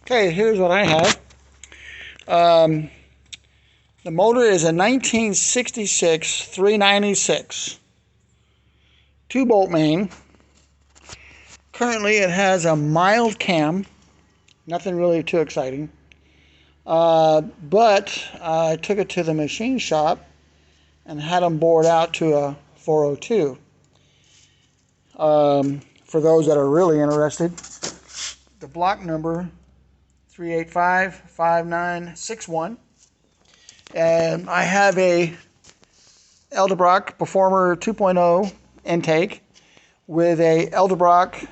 Okay, here's what I have. The motor is a 1966 396 2-bolt main. Currently it has a mild cam, nothing really too exciting. But I took it to the machine shop and had them bored out to a 402. For those that are really interested, the block number 3855961, and I have a Edelbrock Performer 2.0 intake with a Edelbrock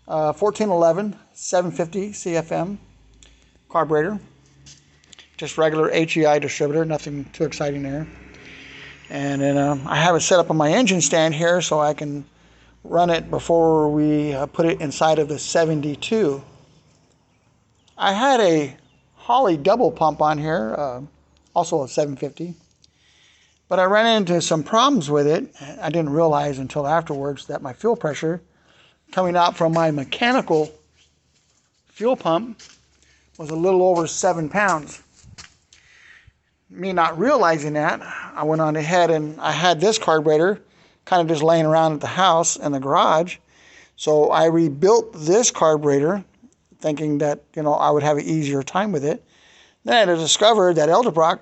1411 750 CFM carburetor, just regular HEI distributor, nothing too exciting there. And then I have it set up on my engine stand here so I can run it before we put it inside of the 72. I had a Holley double pump on here, also a 750, but I ran into some problems with it. I didn't realize until afterwards that my fuel pressure coming out from my mechanical fuel pump was a little over 7 pounds. Me not realizing that, I went on ahead and I had this carburetor kind of just laying around at the house in the garage. So I rebuilt this carburetor thinking that, I would have an easier time with it. Then I discovered that Edelbrock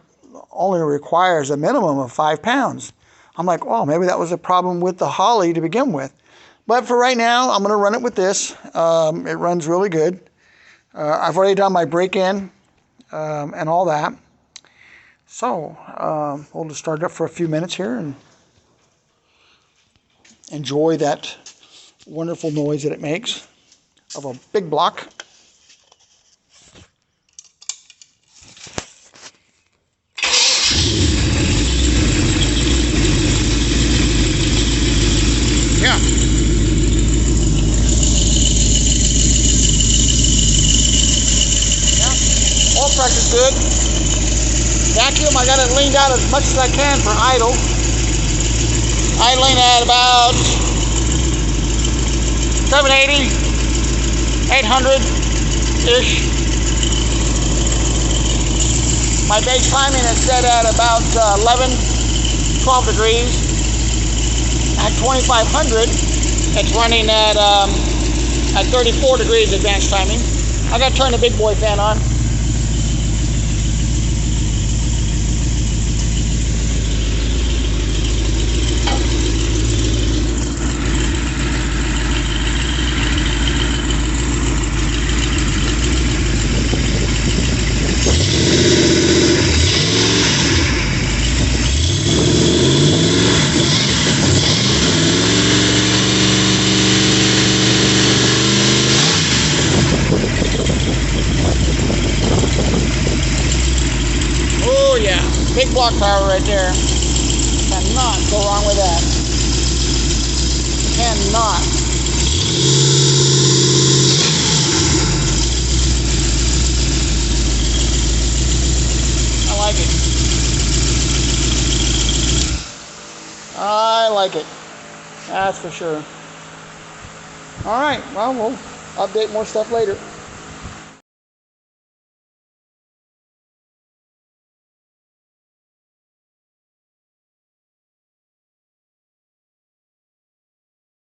only requires a minimum of 5 pounds. I'm like, oh, maybe that was a problem with the Holley to begin with. But for right now, I'm going to run it with this. It runs really good. I've already done my break-in and all that. So we'll just start it up for a few minutes here and enjoy that wonderful noise that it makes of a big block. Yeah. Oil pressure's good. Vacuum, I got it leaned out as much as I can for idle. Idling at about 780, 800-ish. My base timing is set at about 11, 12 degrees. At 2500, it's running at 34 degrees advanced timing. I got to turn the big boy fan on. Oh yeah, big block power right there. Cannot go wrong with that. Cannot. I like it. I like it. That's for sure. All right, well, we'll update more stuff later.